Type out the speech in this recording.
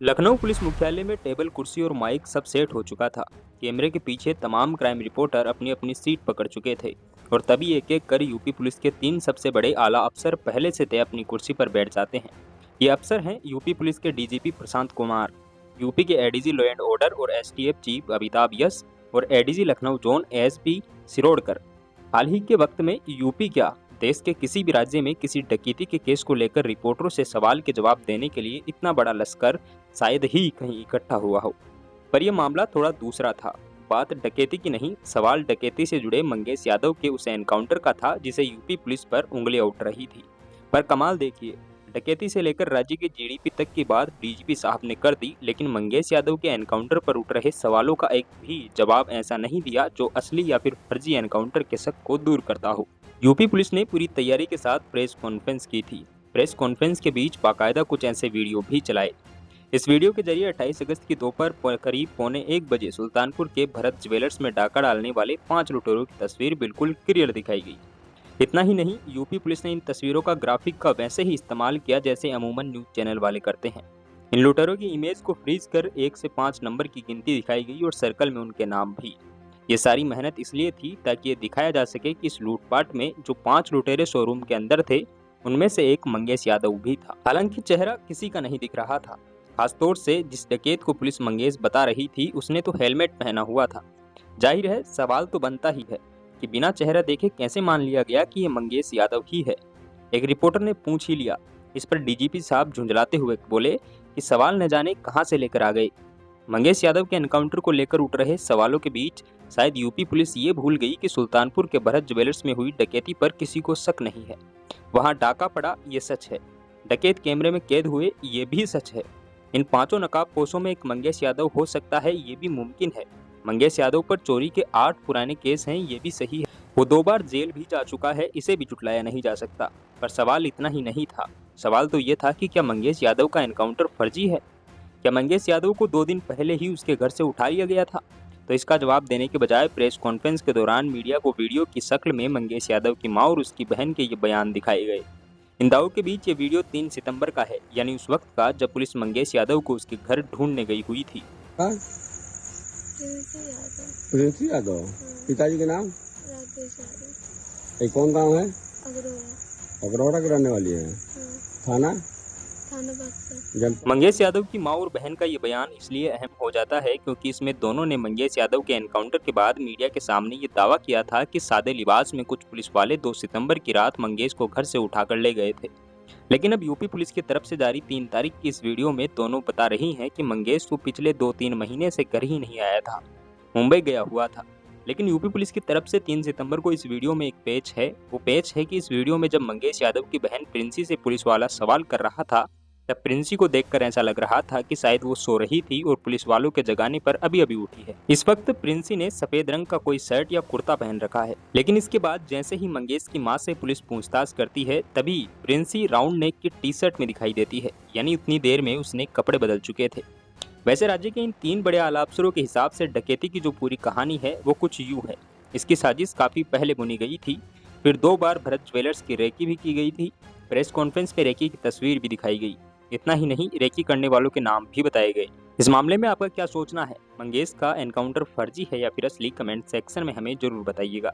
Lucknow police मुख्यालय में table कुर्सी और माइक सब सेट हो चुका था। कैमरे के पीछे तमाम क्राइम रिपोर्टर अपनी अपनी सीट पकड़ चुके थे और तभी एक एक कर यूपी पुलिस के 3 सबसे बड़े आला अफसर पहले से तय अपनी कुर्सी पर बैठ जाते हैं। ये अफसर हैं यूपी पुलिस के डीजीपी प्रशांत कुमार, यूपी के एडीजी लॉ एंड ऑर्डर और एसटीएफ चीफ अमिताभ यस और ADG Lucknow zone ASP Sirodkar. हाल ही के वक्त में यूपी क्या देश के किसी भी राज्य में किसी डकैती के केस को लेकर रिपोर्टरों से सवाल के जवाब देने के लिए इतना बड़ा लश्कर शायद ही कहीं इकट्ठा हुआ हो। पर यह मामला थोड़ा दूसरा था। बात डकैती की नहीं, सवाल डकैती से जुड़े मंगेश यादव के उस एनकाउंटर का था जिसे यूपी पुलिस पर उंगलियां उठ रही थी। पर कमाल देखिए, डकैती से लेकर राज्य की जीडीपी तक की बात डीजीपी साहब ने कर दी, लेकिन मंगेश यादव के एनकाउंटर पर उठ रहे सवालों का एक भी जवाब ऐसा नहीं दिया जो असली या फिर फर्जी एनकाउंटर के शक को दूर करता हो। यूपी पुलिस ने पूरी तैयारी के साथ प्रेस कॉन्फ्रेंस की थी। प्रेस कॉन्फ्रेंस के बीच बाकायदा कुछ ऐसे वीडियो भी चलाए। इस वीडियो के जरिए 28 अगस्त की दोपहर करीब 1:15 सुल्तानपुर के भरत ज्वेलर्स में डाका डालने वाले 5 लुटेरों की तस्वीर बिल्कुल क्लियर दिखाई गई। इतना ही नहीं, यूपी पुलिस ने इन तस्वीरों का ग्राफिक का वैसे ही इस्तेमाल किया जैसे अमूमन न्यूज चैनल वाले करते हैं। इन लुटेरों की इमेज को फ्रीज कर 1 से 5 नंबर की गिनती दिखाई गई और सर्कल में उनके नाम भी। ये सारी मेहनत इसलिए थी ताकि ये दिखाया जा सके कि इस लूटपाट में जो 5 लुटेरे शोरूम के अंदर थे उनमें से एक मंगेश यादव भी था। हालांकि चेहरा किसी का नहीं दिख रहा था। खासतौर से जिस डकैत को पुलिस मंगेश बता रही थी उसने तो हेलमेट पहना हुआ था। जाहिर है सवाल तो बनता ही है कि बिना चेहरा देखे कैसे मान लिया गया कि ये मंगेश यादव ही है। एक रिपोर्टर ने पूछ ही लिया। इस पर डीजीपी साहब झुंझलाते हुए बोले कि सवाल न जाने कहां से लेकर आ गए। मंगेश यादव के एनकाउंटर को लेकर उठ रहे सवालों के बीच शायद यूपी पुलिस ये भूल गई कि सुल्तानपुर के भरत ज्वेलर्स में हुई डकैती पर किसी को शक नहीं है। वहां डाका पड़ा ये सच है, डकैत कैमरे में कैद हुए ये भी सच है। इन 5 नकाबपोशों में एक मंगेश यादव हो सकता है ये भी मुमकिन है। मंगेश यादव पर चोरी के 8 पुराने केस हैं ये भी सही है। वो 2 बार जेल भी जा चुका है, इसे भी जुटलाया नहीं जा सकता। पर सवाल इतना ही नहीं था। सवाल तो ये था कि क्या मंगेश यादव का एनकाउंटर फर्जी है? क्या मंगेश यादव को 2 दिन पहले ही उसके घर से उठा लिया गया था? तो इसका जवाब देने के बजाय प्रेस कॉन्फ्रेंस के दौरान मीडिया को वीडियो की शक्ल में मंगेश यादव की मां और उसकी बहन के ये बयान दिखाए गए। इन दावों के बीच ये वीडियो 3 सितंबर का है, यानी उस वक्त का जब पुलिस मंगेश यादव को उसके घर ढूंढने गई हुई थी। प्रिंसी यादव। पिताजी के नाम राकेश यादव। ये कौन गांव है? अग्रवाल। अग्रवाल के रहने वाली है। थाना बक्सर। मंगेश यादव की मां और बहन का ये बयान इसलिए अहम हो जाता है क्योंकि इसमें दोनों ने मंगेश यादव के एनकाउंटर के बाद मीडिया के सामने ये दावा किया था कि सादे लिबास में कुछ पुलिस वाले 2 सितंबर की रात मंगेश को घर से उठाकर ले गए थे। लेकिन अब यूपी पुलिस की तरफ से जारी 3 तारीख की इस वीडियो में दोनों बता रही हैं कि मंगेश तो पिछले 2-3 महीने से घर ही नहीं आया था, मुंबई गया हुआ था। लेकिन यूपी पुलिस की तरफ से 3 सितंबर को इस वीडियो में एक पेच है। वो पेच है कि इस वीडियो में जब मंगेश यादव की बहन प्रिंसी से पुलिस वाला सवाल कर रहा था तब प्रिंसी को देखकर ऐसा लग रहा था कि शायद वो सो रही थी और पुलिस वालों के जगाने पर अभी अभी उठी है। इस वक्त प्रिंसी ने सफेद रंग का कोई शर्ट या कुर्ता पहन रखा है। लेकिन इसके बाद जैसे ही मंगेश की मां से पुलिस पूछताछ करती है तभी प्रिंसी राउंड नेक की टी शर्ट में दिखाई देती है, यानी उतनी देर में उसने कपड़े बदल चुके थे। वैसे राज्य के इन 3 बड़े आला अफसरों के हिसाब से डकैती की जो पूरी कहानी है वो कुछ यूं है। इसकी साजिश काफी पहले बुनी गई थी, फिर 2 बार भरत ज्वेलर्स की रेकी भी की गई थी। प्रेस कॉन्फ्रेंस में रेकी की तस्वीर भी दिखाई गई। इतना ही नहीं, रेकी करने वालों के नाम भी बताए गए। इस मामले में आपका क्या सोचना है? मंगेश का एनकाउंटर फर्जी है या फिर असली? कमेंट सेक्शन में हमें जरूर बताइएगा।